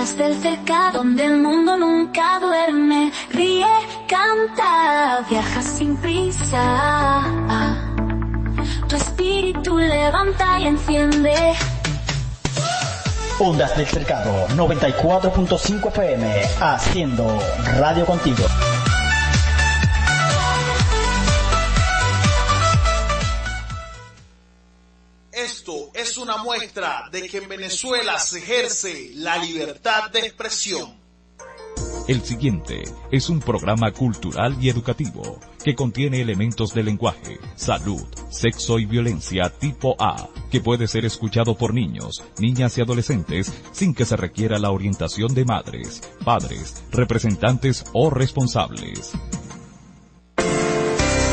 Ondas del cerca donde el mundo nunca duerme. Ríe, canta, viaja sin prisa. Tu espíritu levanta y enciende. Ondas del Cercado, 94.5 FM, haciendo radio contigo. Esto es una muestra de que en Venezuela se ejerce la libertad de expresión. El siguiente es un programa cultural y educativo que contiene elementos de lenguaje, salud, sexo y violencia tipo A, que puede ser escuchado por niños, niñas y adolescentes sin que se requiera la orientación de madres, padres, representantes o responsables.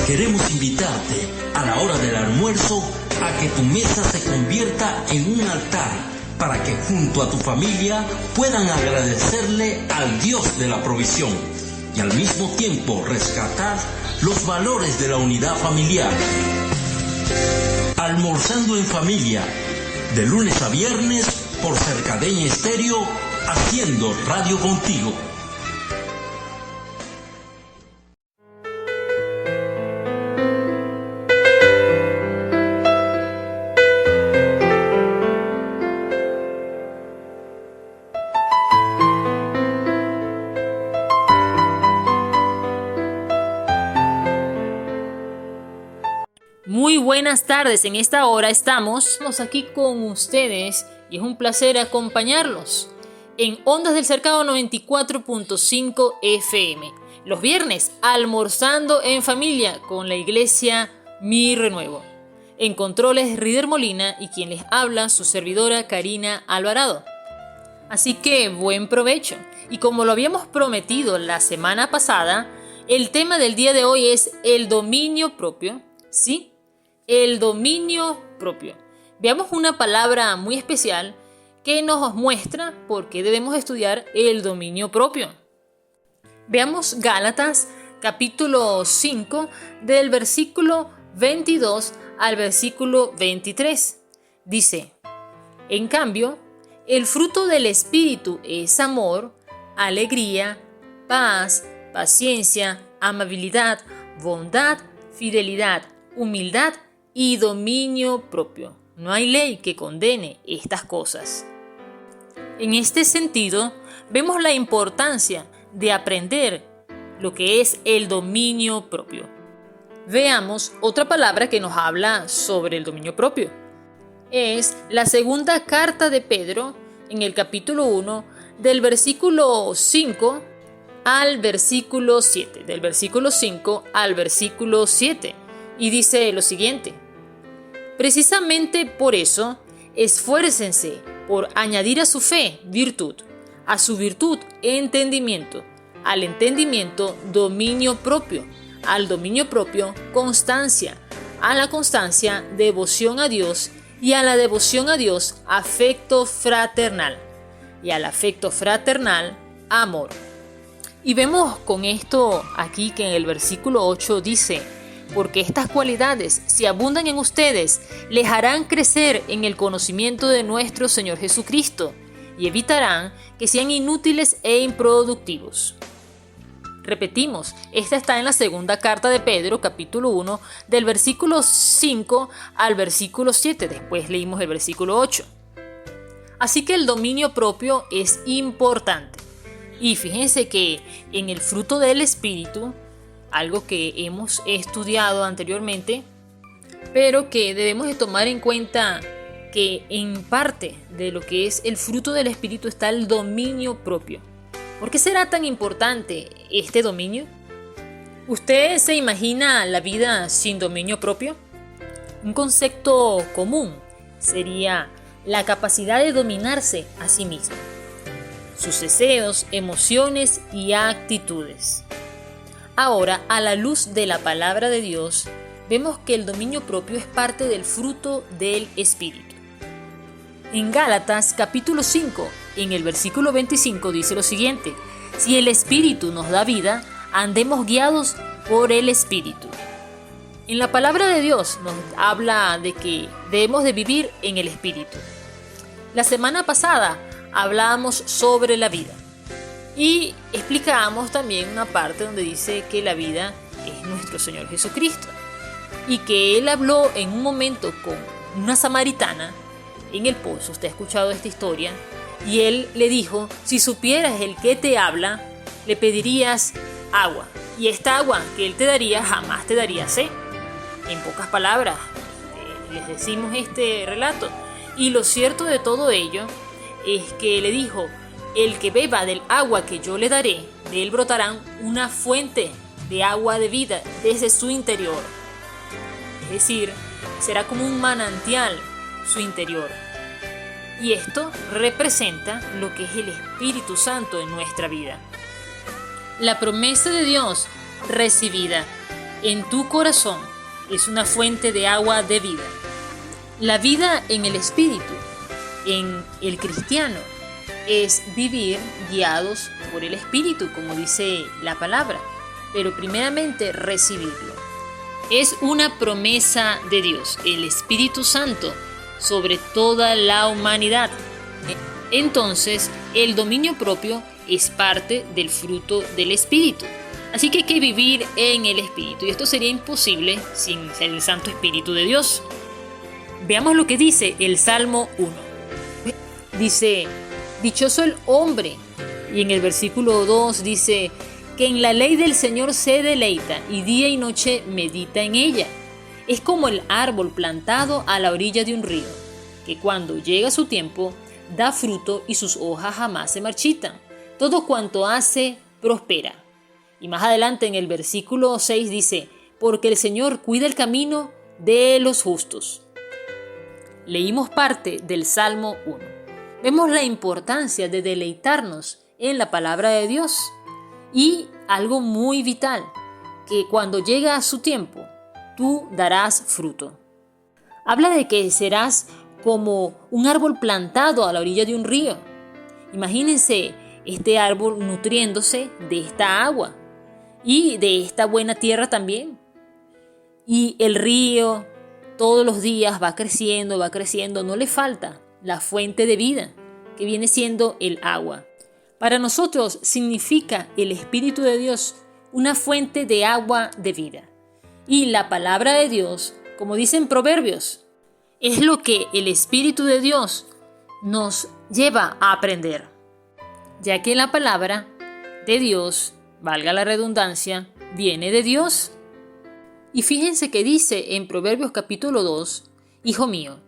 Queremos invitarte a la hora del almuerzo a que tu mesa se convierta en un altar para que junto a tu familia puedan agradecerle al Dios de la provisión y al mismo tiempo rescatar los valores de la unidad familiar. Almorzando en familia, de lunes a viernes por Cercadeña Estéreo, haciendo radio contigo. Muy buenas tardes, en esta hora estamos aquí con ustedes y es un placer acompañarlos en Ondas del Cercado 94.5 FM. Los viernes, almorzando en familia con la iglesia Mi Renuevo. En controles, Rider Molina y quien les habla, su servidora Karina Alvarado. Así que buen provecho. Y como lo habíamos prometido la semana pasada, el tema del día de hoy es el dominio propio. ¿Sí? El dominio propio. Veamos una palabra muy especial que nos muestra por qué debemos estudiar el dominio propio. Veamos Gálatas capítulo 5 del versículo 22 al versículo 23. Dice: en cambio, el fruto del Espíritu es amor, alegría, paz, paciencia, amabilidad, bondad, fidelidad, humildad y dominio propio. No hay ley que condene estas cosas. En este sentido, vemos la importancia de aprender lo que es el dominio propio. Veamos otra palabra que nos habla sobre el dominio propio. Es la segunda carta de Pedro, en el capítulo 1, del versículo 5 al versículo 7. Del versículo 5 al versículo 7. Y dice lo siguiente: precisamente por eso, esfuércense por añadir a su fe virtud, a su virtud entendimiento, al entendimiento dominio propio, al dominio propio constancia, a la constancia devoción a Dios y a la devoción a Dios afecto fraternal y al afecto fraternal amor. Y vemos con esto aquí que en el versículo 8 dice: porque estas cualidades, si abundan en ustedes, les harán crecer en el conocimiento de nuestro Señor Jesucristo y evitarán que sean inútiles e improductivos. Repetimos, esta está en la segunda carta de Pedro, capítulo 1, del versículo 5 al versículo 7. Después leímos el versículo 8. Así que el dominio propio es importante. Y fíjense que en el fruto del Espíritu, algo que hemos estudiado anteriormente, pero que debemos de tomar en cuenta que en parte de lo que es el fruto del Espíritu está el dominio propio. ¿Por qué será tan importante este dominio? ¿Usted se imagina la vida sin dominio propio? Un concepto común sería la capacidad de dominarse a sí mismo, sus deseos, emociones y actitudes. Ahora, a la luz de la palabra de Dios, vemos que el dominio propio es parte del fruto del Espíritu. En Gálatas capítulo 5, en el versículo 25 dice lo siguiente: si el Espíritu nos da vida, andemos guiados por el Espíritu. En la palabra de Dios nos habla de que debemos de vivir en el Espíritu. La semana pasada hablábamos sobre la vida. Y explicábamos también una parte donde dice que la vida es nuestro Señor Jesucristo. Y que Él habló en un momento con una samaritana en el pozo. Usted ha escuchado esta historia. Y Él le dijo, si supieras el que te habla, le pedirías agua. Y esta agua que Él te daría jamás te daría sed. En pocas palabras, les decimos este relato. Y lo cierto de todo ello es que le dijo, el que beba del agua que yo le daré, de él brotarán una fuente de agua de vida desde su interior. Es decir, será como un manantial su interior. Y esto representa lo que es el Espíritu Santo en nuestra vida. La promesa de Dios recibida en tu corazón es una fuente de agua de vida. La vida en el Espíritu, en el cristiano, es vivir guiados por el Espíritu, como dice la palabra, pero primeramente recibirlo. Es una promesa de Dios, el Espíritu Santo, sobre toda la humanidad. Entonces, el dominio propio es parte del fruto del Espíritu. Así que hay que vivir en el Espíritu, y esto sería imposible sin el Santo Espíritu de Dios. Veamos lo que dice el Salmo 1. Dice, dichoso el hombre. Y en el versículo 2 dice, que en la ley del Señor se deleita y día y noche medita en ella. Es como el árbol plantado a la orilla de un río, que cuando llega su tiempo da fruto y sus hojas jamás se marchitan. Todo cuanto hace prospera. Y más adelante en el versículo 6 dice, porque el Señor cuida el camino de los justos. Leímos parte del Salmo 1. Vemos la importancia de deleitarnos en la palabra de Dios. Y algo muy vital, que cuando llega a su tiempo, tú darás fruto. Habla de que serás como un árbol plantado a la orilla de un río. Imagínense este árbol nutriéndose de esta agua y de esta buena tierra también. Y el río todos los días va creciendo, no le falta la fuente de vida, que viene siendo el agua. Para nosotros significa el Espíritu de Dios una fuente de agua de vida. Y la palabra de Dios, como dicen Proverbios, es lo que el Espíritu de Dios nos lleva a aprender. Ya que la palabra de Dios, valga la redundancia, viene de Dios. Y fíjense que dice en Proverbios capítulo 2, Hijo mío,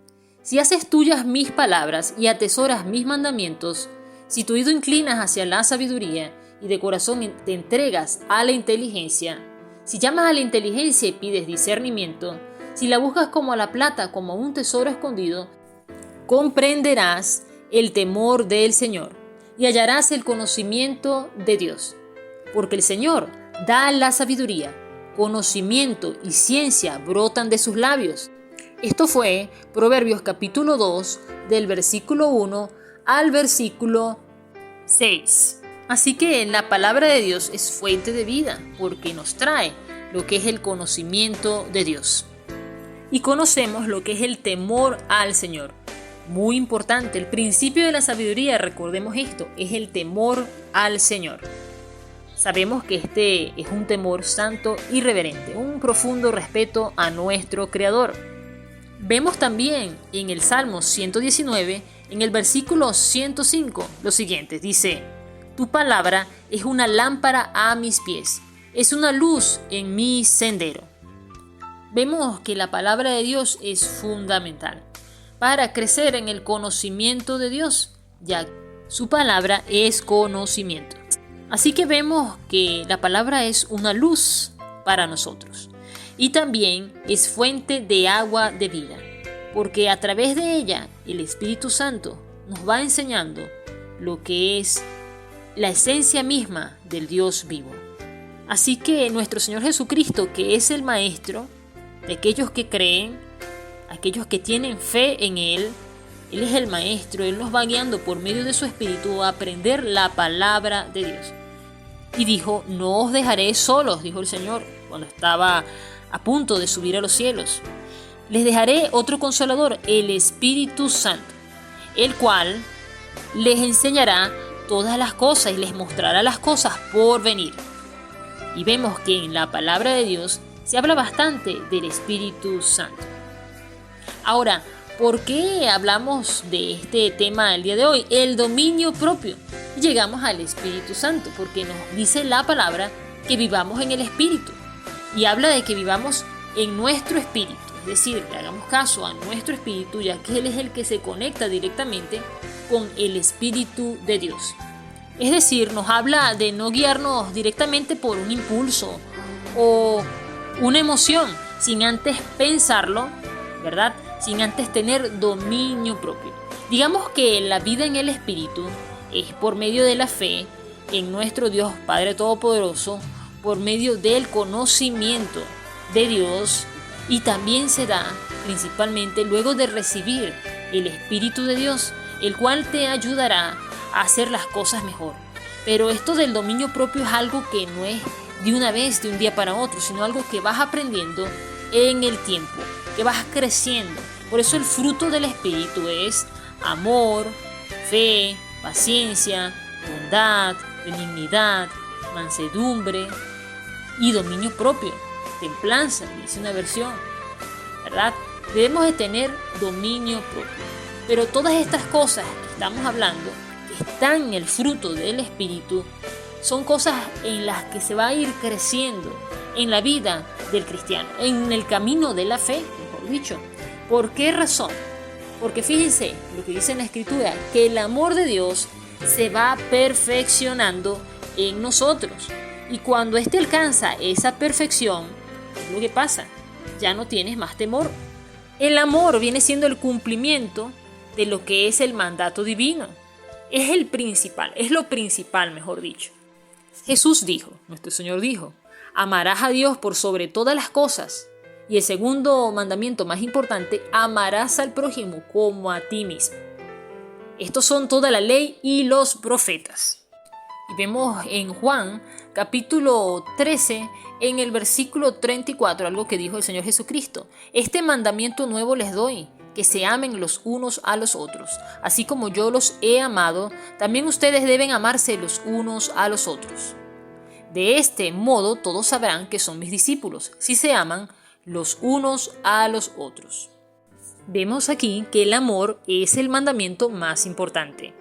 si haces tuyas mis palabras y atesoras mis mandamientos, si tu oído inclinas hacia la sabiduría y de corazón te entregas a la inteligencia, si llamas a la inteligencia y pides discernimiento, si la buscas como a la plata, como a un tesoro escondido, comprenderás el temor del Señor y hallarás el conocimiento de Dios. Porque el Señor da la sabiduría, conocimiento y ciencia brotan de sus labios. Esto fue Proverbios capítulo 2, del versículo 1 al versículo 6. Así que la palabra de Dios es fuente de vida, porque nos trae lo que es el conocimiento de Dios. Y conocemos lo que es el temor al Señor. Muy importante, el principio de la sabiduría, recordemos esto, es el temor al Señor. Sabemos que este es un temor santo y reverente, un profundo respeto a nuestro Creador. Vemos también en el Salmo 119, en el versículo 105, lo siguiente, dice, tu palabra es una lámpara a mis pies, es una luz en mi sendero. Vemos que la palabra de Dios es fundamental para crecer en el conocimiento de Dios, ya que su palabra es conocimiento. Así que vemos que la palabra es una luz para nosotros y también es fuente de agua de vida, porque a través de ella el Espíritu Santo nos va enseñando lo que es la esencia misma del Dios vivo. Así que nuestro Señor Jesucristo, que es el Maestro de aquellos que creen, aquellos que tienen fe en Él es el Maestro, Él nos va guiando por medio de su Espíritu a aprender la palabra de Dios. Y dijo, no os dejaré solos, dijo el Señor, cuando estaba a punto de subir a los cielos. Les dejaré otro consolador, el Espíritu Santo, el cual les enseñará todas las cosas y les mostrará las cosas por venir. Y vemos que en la palabra de Dios se habla bastante del Espíritu Santo. Ahora, ¿por qué hablamos de este tema el día de hoy? El dominio propio. Llegamos al Espíritu Santo porque nos dice la palabra que vivamos en el Espíritu. Y habla de que vivamos en nuestro espíritu. Es decir, que hagamos caso a nuestro espíritu, ya que Él es el que se conecta directamente con el Espíritu de Dios. Es decir, nos habla de no guiarnos directamente por un impulso o una emoción, sin antes pensarlo, ¿verdad? Sin antes tener dominio propio. Digamos que la vida en el Espíritu es por medio de la fe en nuestro Dios Padre Todopoderoso, por medio del conocimiento de Dios, y también se da principalmente luego de recibir el Espíritu de Dios, el cual te ayudará a hacer las cosas mejor. Pero esto del dominio propio es algo que no es de una vez, de un día para otro, sino algo que vas aprendiendo en el tiempo, que vas creciendo. Por eso el fruto del Espíritu es amor, fe, paciencia, bondad, benignidad, mansedumbre y dominio propio, templanza, dice una versión, ¿verdad? Debemos de tener dominio propio. Pero todas estas cosas que estamos hablando, que están en el fruto del Espíritu, son cosas en las que se va a ir creciendo en la vida del cristiano, en el camino de la fe, mejor dicho. ¿Por qué razón? Porque fíjense lo que dice en la Escritura, que el amor de Dios se va perfeccionando en nosotros. Y cuando éste alcanza esa perfección, ¿qué es lo que pasa? Ya no tienes más temor. El amor viene siendo el cumplimiento de lo que es el mandato divino. Es el principal, es lo principal, mejor dicho. Jesús dijo, nuestro Señor dijo, amarás a Dios por sobre todas las cosas. Y el segundo mandamiento más importante, amarás al prójimo como a ti mismo. Estos son toda la ley y los profetas. Y vemos en Juan capítulo 13, en el versículo 34, algo que dijo el Señor Jesucristo. Este mandamiento nuevo les doy, que se amen los unos a los otros. Así como yo los he amado, también ustedes deben amarse los unos a los otros. De este modo todos sabrán que son mis discípulos, si se aman los unos a los otros. Vemos aquí que el amor es el mandamiento más importante.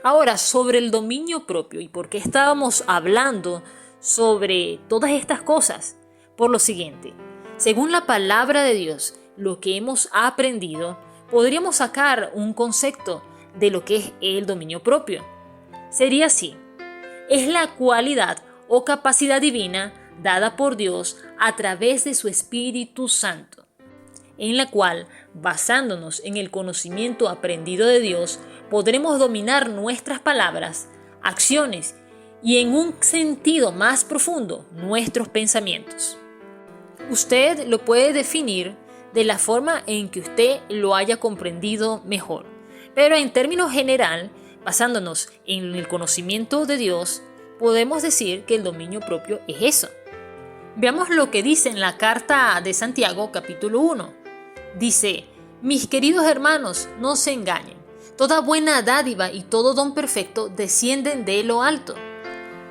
Ahora, sobre el dominio propio y por qué estábamos hablando sobre todas estas cosas, por lo siguiente: según la palabra de Dios, lo que hemos aprendido, podríamos sacar un concepto de lo que es el dominio propio. Sería así: es la cualidad o capacidad divina dada por Dios a través de su Espíritu Santo, en la cual, basándonos en el conocimiento aprendido de Dios, podremos dominar nuestras palabras, acciones y, en un sentido más profundo, nuestros pensamientos. Usted lo puede definir de la forma en que usted lo haya comprendido mejor, pero en términos general, basándonos en el conocimiento de Dios, podemos decir que el dominio propio es eso. Veamos lo que dice en la carta de Santiago, capítulo 1. Dice: mis queridos hermanos, no se engañen. Toda buena dádiva y todo don perfecto descienden de lo alto,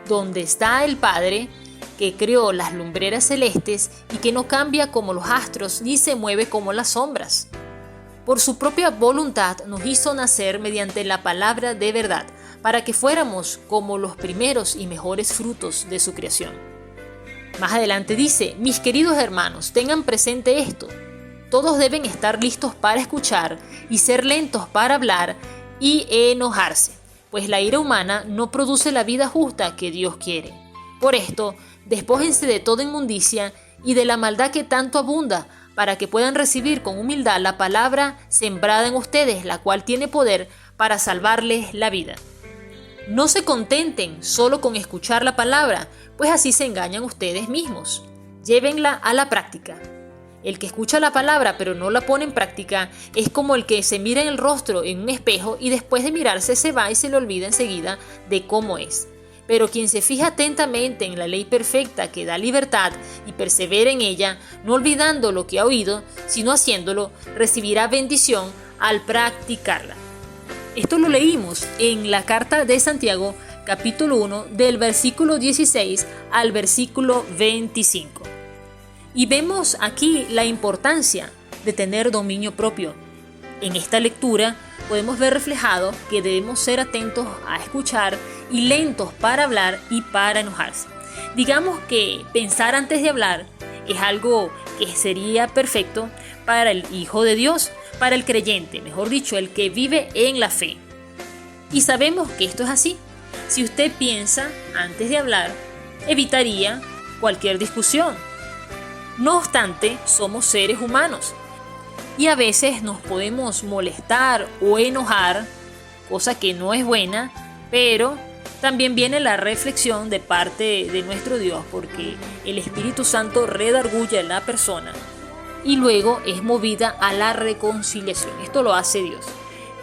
donde está el Padre que creó las lumbreras celestes y que no cambia como los astros ni se mueve como las sombras. Por su propia voluntad nos hizo nacer mediante la palabra de verdad, para que fuéramos como los primeros y mejores frutos de su creación. Más adelante dice: mis queridos hermanos, tengan presente esto. Todos deben estar listos para escuchar y ser lentos para hablar y enojarse, pues la ira humana no produce la vida justa que Dios quiere. Por esto, despójense de toda inmundicia y de la maldad que tanto abunda, para que puedan recibir con humildad la palabra sembrada en ustedes, la cual tiene poder para salvarles la vida. No se contenten solo con escuchar la palabra, pues así se engañan ustedes mismos. Llévenla a la práctica. El que escucha la palabra pero no la pone en práctica es como el que se mira en el rostro en un espejo y después de mirarse se va y se le olvida enseguida de cómo es. Pero quien se fija atentamente en la ley perfecta que da libertad y persevera en ella, no olvidando lo que ha oído, sino haciéndolo, recibirá bendición al practicarla. Esto lo leímos en la carta de Santiago, capítulo 1, del versículo 16 al versículo 25. Y vemos aquí la importancia de tener dominio propio. En esta lectura podemos ver reflejado que debemos ser atentos a escuchar y lentos para hablar y para enojarse. Digamos que pensar antes de hablar es algo que sería perfecto para el Hijo de Dios, para el creyente, mejor dicho, el que vive en la fe. Y sabemos que esto es así. Si usted piensa antes de hablar, evitaría cualquier discusión. No obstante, somos seres humanos y a veces nos podemos molestar o enojar, cosa que no es buena, pero también viene la reflexión de parte de nuestro Dios, porque el Espíritu Santo redarguye a la persona y luego es movida a la reconciliación. Esto lo hace Dios.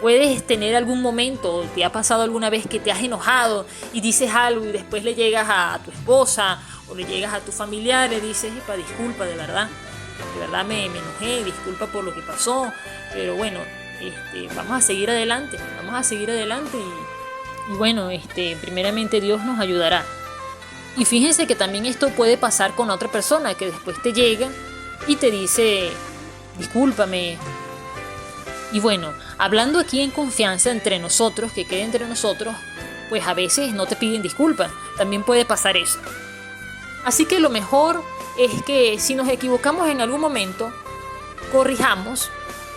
Puedes tener algún momento, te ha pasado alguna vez que te has enojado y dices algo y después le llegas a tu esposa o le llegas a tu familiar y le dices, disculpa, de verdad me enojé, disculpa por lo que pasó, pero bueno, vamos a seguir adelante y bueno, primeramente Dios nos ayudará. Y fíjense que también esto puede pasar con otra persona que después te llega y te dice, discúlpame. Y bueno, hablando aquí en confianza entre nosotros, que quede entre nosotros, pues a veces no te piden disculpas, también puede pasar eso. Así que lo mejor es que si nos equivocamos en algún momento, corrijamos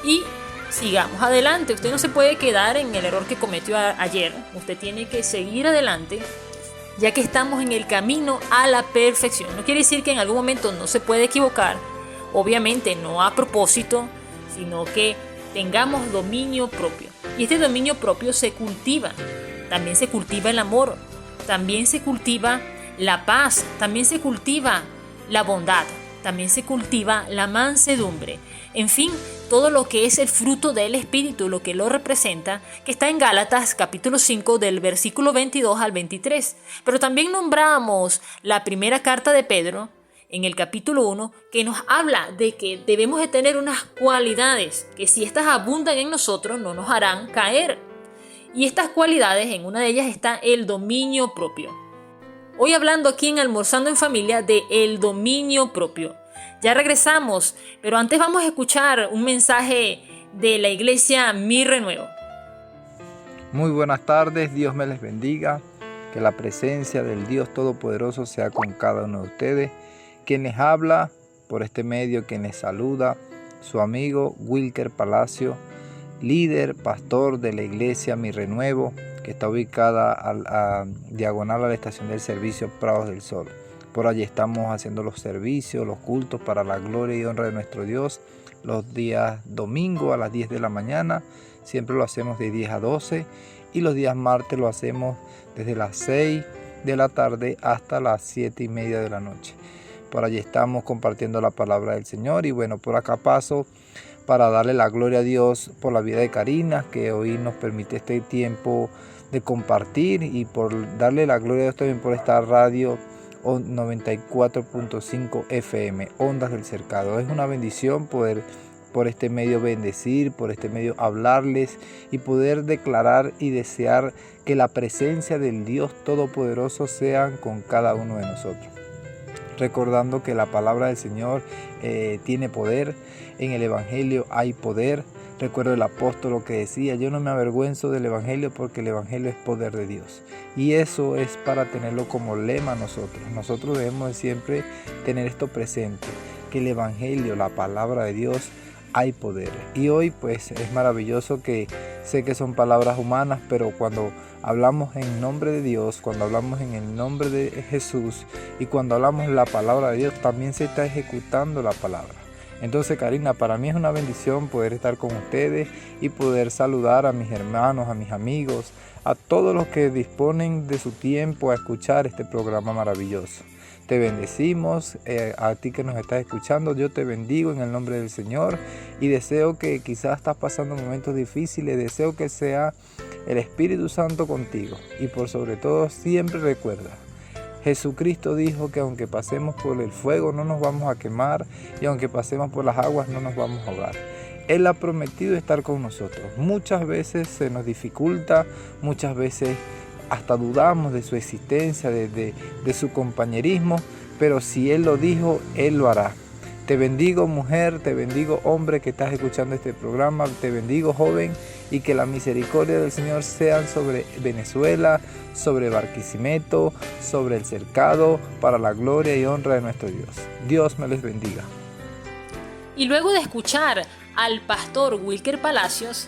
y sigamos adelante. Usted no se puede quedar en el error que cometió ayer, usted tiene que seguir adelante, ya que estamos en el camino a la perfección. No quiere decir que en algún momento no se puede equivocar, obviamente no a propósito, sino que tengamos dominio propio. Y este dominio propio se cultiva. También se cultiva el amor. También se cultiva la paz. También se cultiva la bondad. También se cultiva la mansedumbre. En fin, todo lo que es el fruto del Espíritu, lo que lo representa, que está en Gálatas capítulo 5 del versículo 22 al 23. Pero también nombramos la primera carta de Pedro, en el capítulo 1, que nos habla de que debemos de tener unas cualidades que si estas abundan en nosotros no nos harán caer. Y estas cualidades, en una de ellas está el dominio propio. Hoy hablando aquí en Almorzando en Familia de el dominio propio. Ya regresamos, pero antes vamos a escuchar un mensaje de la iglesia Mi Renuevo. Muy buenas tardes, Dios me les bendiga. Que la presencia del Dios Todopoderoso sea con cada uno de ustedes. Quien les habla por este medio, quien les saluda, su amigo Wilker Palacio, líder, pastor de la iglesia Mi Renuevo, que está ubicada a diagonal a la estación del servicio Prados del Sol. Por allí estamos haciendo los servicios, los cultos para la gloria y honra de nuestro Dios, los días domingo a las 10 de la mañana, siempre lo hacemos de 10 a 12, y los días martes lo hacemos desde las 6 de la tarde hasta las 7:30 de la noche. Por allí estamos compartiendo la palabra del Señor y bueno, por acá paso para darle la gloria a Dios por la vida de Karina, que hoy nos permite este tiempo de compartir, y por darle la gloria a Dios también por esta radio 94.5 FM, Ondas del Cercado. Es una bendición poder por este medio bendecir, por este medio hablarles y poder declarar y desear que la presencia del Dios Todopoderoso sea con cada uno de nosotros. Recordando que la palabra del Señor tiene poder, en el Evangelio hay poder. Recuerdo el apóstol que decía, yo no me avergüenzo del Evangelio porque el Evangelio es poder de Dios. Y eso es para tenerlo como lema nosotros. Nosotros debemos de siempre tener esto presente, que el Evangelio, la palabra de Dios, hay poder. Y hoy pues es maravilloso que sé que son palabras humanas, pero cuando hablamos en nombre de Dios, cuando hablamos en el nombre de Jesús y cuando hablamos la palabra de Dios, también se está ejecutando la palabra. Entonces, Karina, para mí es una bendición poder estar con ustedes y poder saludar a mis hermanos, a mis amigos, a todos los que disponen de su tiempo a escuchar este programa maravilloso. Te bendecimos, a ti que nos estás escuchando, yo te bendigo en el nombre del Señor y deseo que quizás estás pasando momentos difíciles, deseo que sea el Espíritu Santo contigo y por sobre todo siempre recuerda, Jesucristo dijo que aunque pasemos por el fuego no nos vamos a quemar y aunque pasemos por las aguas no nos vamos a ahogar. Él ha prometido estar con nosotros. Muchas veces se nos dificulta, muchas veces hasta dudamos de su existencia, de su compañerismo, pero si Él lo dijo, Él lo hará. Te bendigo, mujer, te bendigo, hombre, que estás escuchando este programa, te bendigo, joven, y que la misericordia del Señor sean sobre Venezuela, sobre Barquisimeto, sobre el Cercado, para la gloria y honra de nuestro Dios. Dios me les bendiga. Y luego de escuchar al pastor Wilker Palacios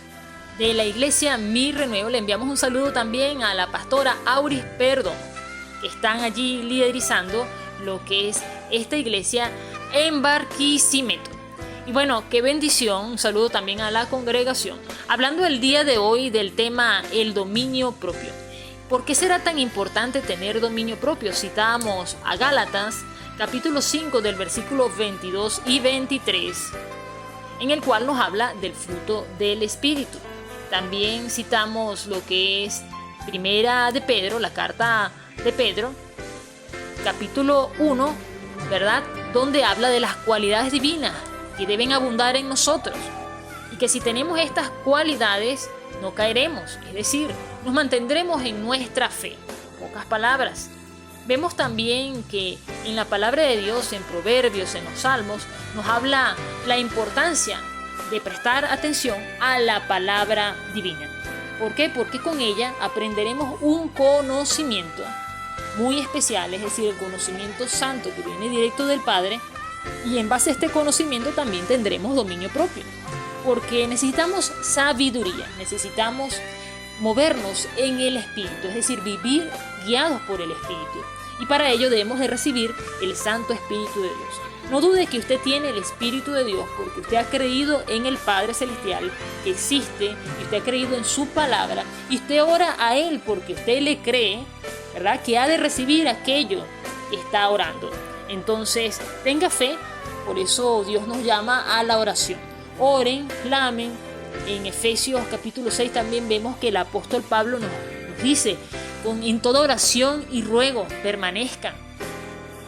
de la iglesia Mi Renuevo, le enviamos un saludo también a la pastora Auris Perdón, que están allí liderizando lo que es esta iglesia en Barquisimeto. Y bueno, qué bendición, un saludo también a la congregación. Hablando el día de hoy del tema el dominio propio. ¿Por qué será tan importante tener dominio propio? Citamos a Gálatas, capítulo 5 del versículo 22 y 23, en el cual nos habla del fruto del Espíritu. También citamos lo que es Primera de Pedro, la carta de Pedro, capítulo 1, ¿verdad? Donde habla de las cualidades divinas que deben abundar en nosotros y que si tenemos estas cualidades no caeremos, es decir, nos mantendremos en nuestra fe. En pocas palabras. Vemos también que en la palabra de Dios, en Proverbios, en los Salmos, nos habla la importancia de prestar atención a la palabra divina. ¿Por qué? Porque con ella aprenderemos un conocimiento muy especial, es decir, el conocimiento santo que viene directo del Padre, y en base a este conocimiento también tendremos dominio propio, porque necesitamos sabiduría, necesitamos movernos en el Espíritu, es decir, vivir guiados por el Espíritu, y para ello debemos de recibir el Santo Espíritu de Dios. No dude que usted tiene el Espíritu de Dios porque usted ha creído en el Padre Celestial que existe, y usted ha creído en su palabra, y usted ora a Él porque usted le cree, ¿verdad?, que ha de recibir aquello que está orando. Entonces, tenga fe, por eso Dios nos llama a la oración. Oren, clamen. En Efesios capítulo 6 también vemos que el apóstol Pablo nos dice, en toda oración y ruego permanezcan.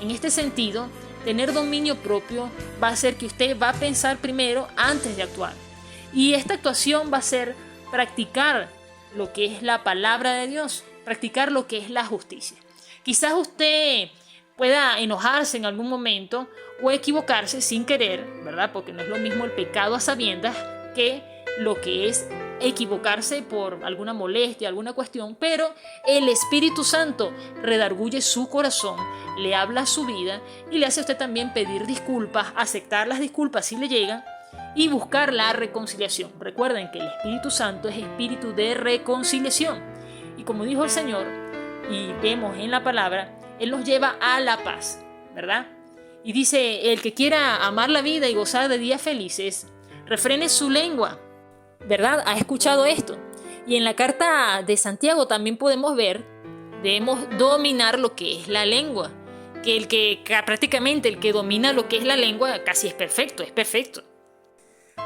En este sentido, tener dominio propio va a hacer que usted va a pensar primero antes de actuar. Y esta actuación va a ser practicar lo que es la palabra de Dios, practicar lo que es la justicia. Quizás usted pueda enojarse en algún momento o equivocarse sin querer, ¿verdad? Porque no es lo mismo el pecado a sabiendas que lo que es equivocarse por alguna molestia, alguna cuestión, pero el Espíritu Santo redarguye su corazón, le habla a su vida y le hace a usted también pedir disculpas, aceptar las disculpas si le llegan y buscar la reconciliación. Recuerden que el Espíritu Santo es espíritu de reconciliación y como dijo el Señor y vemos en la palabra, Él nos lleva a la paz, ¿verdad? Y dice, el que quiera amar la vida y gozar de días felices, refrene su lengua, ¿verdad? ¿Ha escuchado esto? Y en la carta de Santiago también podemos ver, debemos dominar lo que es la lengua, que prácticamente el que domina lo que es la lengua casi es perfecto,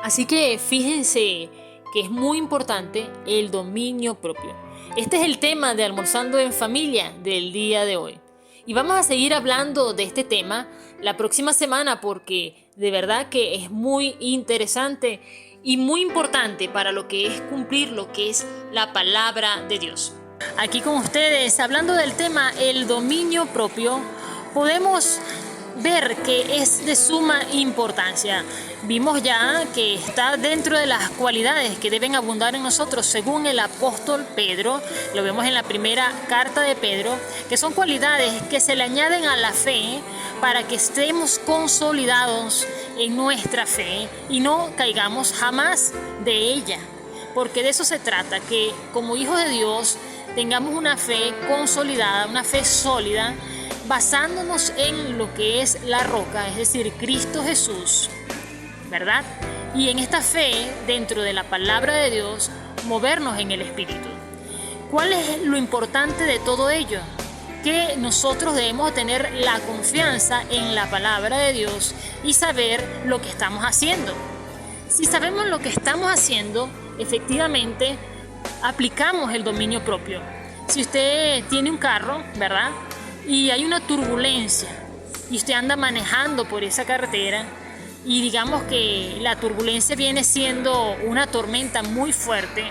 Así que fíjense que es muy importante el dominio propio. Este es el tema de Almorzando en Familia del día de hoy. Y vamos a seguir hablando de este tema la próxima semana porque de verdad que es muy interesante y muy importante para lo que es cumplir lo que es la palabra de Dios. Aquí con ustedes, hablando del tema el dominio propio, podemos ver que es de suma importancia. Vimos ya que está dentro de las cualidades que deben abundar en nosotros según el apóstol Pedro, lo vemos en la primera carta de Pedro, que son cualidades que se le añaden a la fe para que estemos consolidados en nuestra fe y no caigamos jamás de ella, porque de eso se trata, que como hijos de Dios tengamos una fe consolidada, una fe sólida, basándonos en lo que es la roca, es decir, Cristo Jesús, ¿verdad? Y en esta fe, dentro de la palabra de Dios, movernos en el Espíritu. ¿Cuál es lo importante de todo ello? Que nosotros debemos tener la confianza en la palabra de Dios y saber lo que estamos haciendo. Si sabemos lo que estamos haciendo, efectivamente aplicamos el dominio propio. Si usted tiene un carro, ¿verdad?, y hay una turbulencia y usted anda manejando por esa carretera, y digamos que la turbulencia viene siendo una tormenta muy fuerte,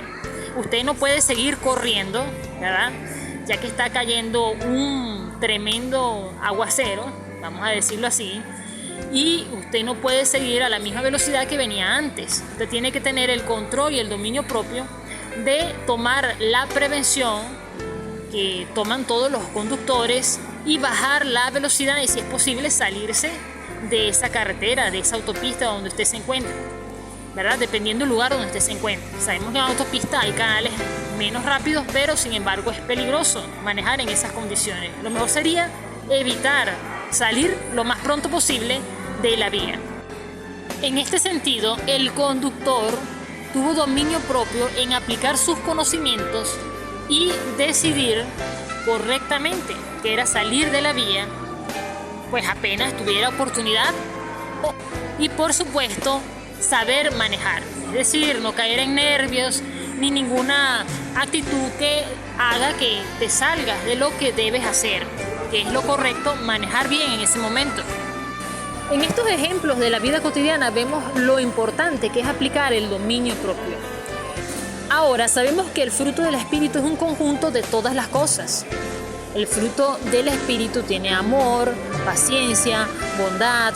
usted no puede seguir corriendo, ¿verdad? Ya que está cayendo un tremendo aguacero, vamos a decirlo así, y usted no puede seguir a la misma velocidad que venía antes. Usted tiene que tener el control y el dominio propio de tomar la prevención que toman todos los conductores y bajar la velocidad y, si es posible, salirse de esa carretera, de esa autopista donde usted se encuentra, ¿verdad? Dependiendo del lugar donde usted se encuentre. Sabemos que en la autopista hay canales menos rápidos, pero sin embargo es peligroso manejar en esas condiciones. Lo mejor sería evitar salir lo más pronto posible de la vía. En este sentido, el conductor tuvo dominio propio en aplicar sus conocimientos y decidir correctamente, que era salir de la vía, pues apenas tuviera oportunidad, y por supuesto saber manejar, es decir, no caer en nervios ni ninguna actitud que haga que te salgas de lo que debes hacer, que es lo correcto, manejar bien en ese momento. En estos ejemplos de la vida cotidiana vemos lo importante que es aplicar el dominio propio. Ahora sabemos que el fruto del Espíritu es un conjunto de todas las cosas. El fruto del Espíritu tiene amor, paciencia, bondad,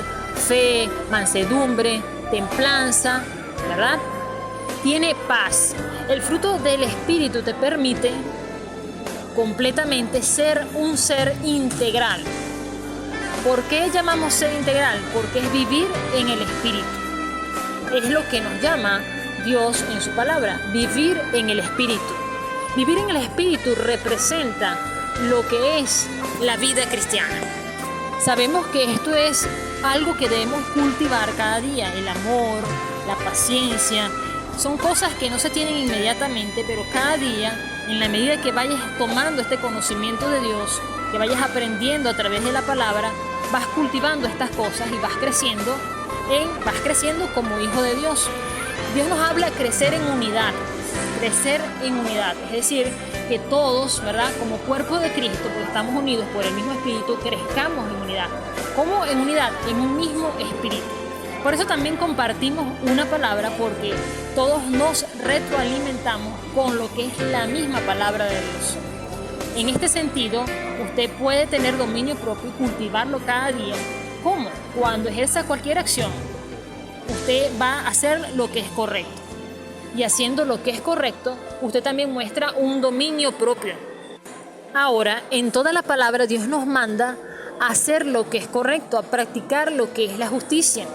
fe, mansedumbre, templanza, ¿verdad? Tiene paz. El fruto del Espíritu te permite completamente ser un ser integral. ¿Por qué llamamos ser integral? Porque es vivir en el Espíritu. Es lo que nos llama Dios en su palabra, vivir en el Espíritu. Vivir en el Espíritu representa lo que es la vida cristiana. Sabemos que esto es algo que debemos cultivar cada día, el amor, la paciencia. Son cosas que no se tienen inmediatamente, pero cada día, en la medida que vayas tomando este conocimiento de Dios, que vayas aprendiendo a través de la palabra, vas cultivando estas cosas y vas creciendo como hijo de Dios. Dios nos habla de crecer en unidad, es decir, que todos, ¿verdad? Como cuerpo de Cristo, porque estamos unidos por el mismo Espíritu, crezcamos en unidad. ¿Cómo en unidad? En un mismo Espíritu. Por eso también compartimos una palabra, porque todos nos retroalimentamos con lo que es la misma palabra de Dios. En este sentido, usted puede tener dominio propio y cultivarlo cada día. ¿Cómo? Cuando ejerza cualquier acción, usted va a hacer lo que es correcto. Y haciendo lo que es correcto, usted también muestra un dominio propio. Ahora, en toda la palabra, Dios nos manda a hacer lo que es correcto, a practicar lo que es la justicia.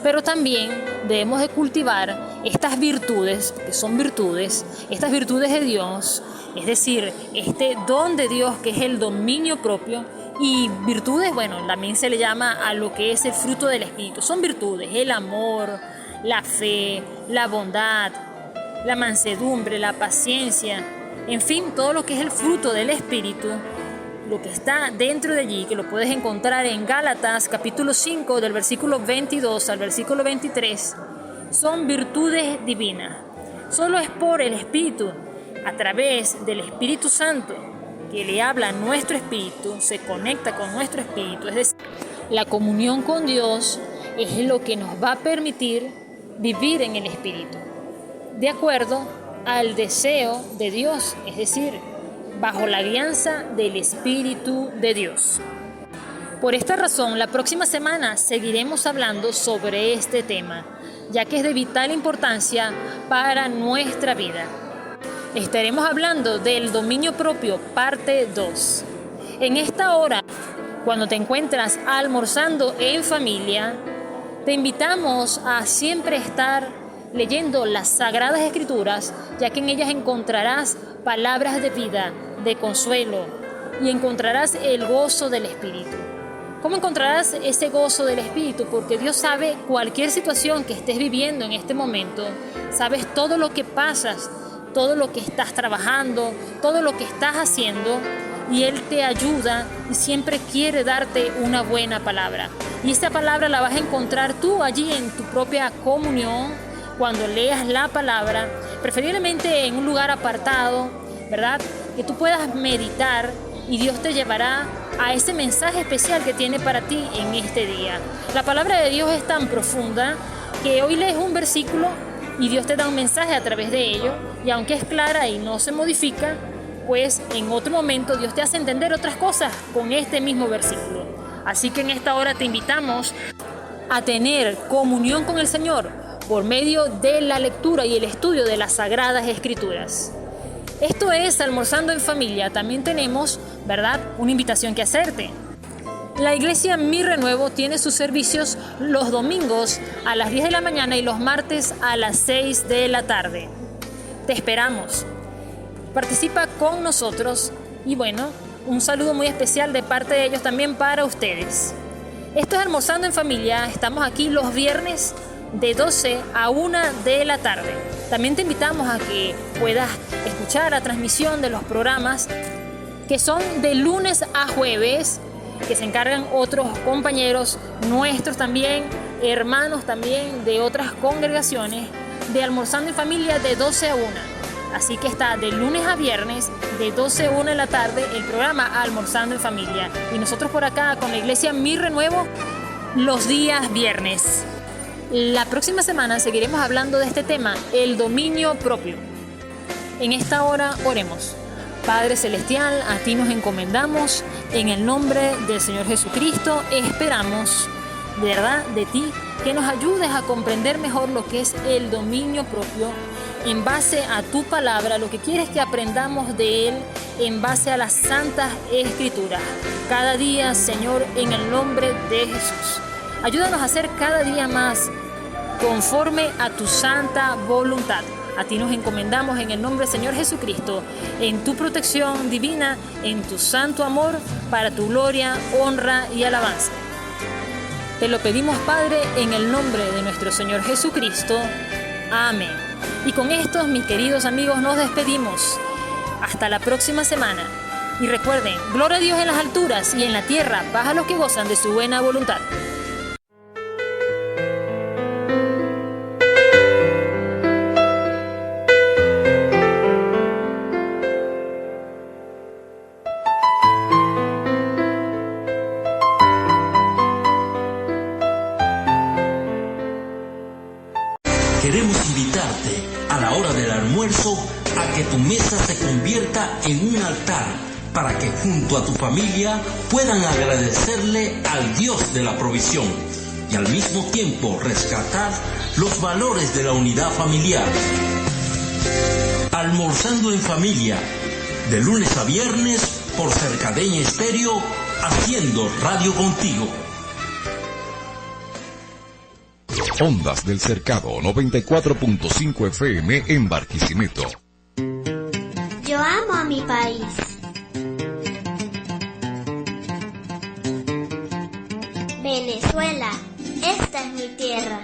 Pero también debemos de cultivar estas virtudes, que son virtudes, estas virtudes de Dios, es decir, este don de Dios que es el dominio propio. Y virtudes, bueno, también se le llama a lo que es el fruto del Espíritu. Son virtudes, el amor, la fe, la bondad, la mansedumbre, la paciencia, en fin, todo lo que es el fruto del Espíritu, lo que está dentro de allí, que lo puedes encontrar en Gálatas capítulo 5 del versículo 22 al versículo 23, son virtudes divinas. Solo es por el Espíritu, a través del Espíritu Santo, que le habla a nuestro espíritu, se conecta con nuestro espíritu, es decir, la comunión con Dios es lo que nos va a permitir vivir en el Espíritu, de acuerdo al deseo de Dios, es decir, bajo la guianza del Espíritu de Dios. Por esta razón, la próxima semana seguiremos hablando sobre este tema, ya que es de vital importancia para nuestra vida. Estaremos hablando del dominio propio, parte 2. En esta hora, cuando te encuentras almorzando en familia, te invitamos a siempre estar leyendo las Sagradas Escrituras, ya que en ellas encontrarás palabras de vida, de consuelo, y encontrarás el gozo del Espíritu. ¿Cómo encontrarás ese gozo del Espíritu? Porque Dios sabe cualquier situación que estés viviendo en este momento, sabes todo lo que pasas, todo lo que estás trabajando, todo lo que estás haciendo, y Él te ayuda y siempre quiere darte una buena palabra. Y esa palabra la vas a encontrar tú allí en tu propia comunión, cuando leas la palabra, preferiblemente en un lugar apartado, ¿verdad? Que tú puedas meditar y Dios te llevará a ese mensaje especial que tiene para ti en este día. La palabra de Dios es tan profunda que hoy lees un versículo y Dios te da un mensaje a través de ello, y aunque es clara y no se modifica, pues en otro momento Dios te hace entender otras cosas con este mismo versículo. Así que en esta hora te invitamos a tener comunión con el Señor por medio de la lectura y el estudio de las Sagradas Escrituras. Esto es Almorzando en Familia. También tenemos, ¿verdad?, una invitación que hacerte. La iglesia Mi Renuevo tiene sus servicios los domingos a las 10 de la mañana y los martes a las 6 de la tarde. Te esperamos. Participa con nosotros y bueno, un saludo muy especial de parte de ellos también para ustedes. Esto es Almorzando en Familia. Estamos aquí los viernes de 12 a 1 de la tarde. También te invitamos a que puedas escuchar la transmisión de los programas que son de lunes a jueves, que se encargan otros compañeros nuestros también, hermanos también de otras congregaciones, de Almorzando en Familia de 12 a 1. Así que está de lunes a viernes, de 12 a 1 de la tarde, el programa Almorzando en Familia. Y nosotros por acá con la iglesia Mi Renuevo, los días viernes. La próxima semana seguiremos hablando de este tema, el dominio propio. En esta hora oremos. Padre Celestial, a ti nos encomendamos, en el nombre del Señor Jesucristo, esperamos, de verdad, de ti, que nos ayudes a comprender mejor lo que es el dominio propio, en base a tu palabra, lo que quieres que aprendamos de él, en base a las santas escrituras. Cada día, Señor, en el nombre de Jesús. Ayúdanos a hacer cada día más conforme a tu santa voluntad. A ti nos encomendamos en el nombre del Señor Jesucristo, en tu protección divina, en tu santo amor, para tu gloria, honra y alabanza. Te lo pedimos, Padre, en el nombre de nuestro Señor Jesucristo. Amén. Y con esto, mis queridos amigos, nos despedimos. Hasta la próxima semana. Y recuerden, gloria a Dios en las alturas y en la tierra, paz a los que gozan de su buena voluntad. Queremos invitarte a la hora del almuerzo a que tu mesa se convierta en un altar para que junto a tu familia puedan agradecerle al Dios de la provisión y al mismo tiempo rescatar los valores de la unidad familiar. Almorzando en Familia, de lunes a viernes por Cercadeña Estéreo, haciendo radio contigo. Ondas del Cercado 94.5 FM en Barquisimeto. Yo amo a mi país. Venezuela, esta es mi tierra.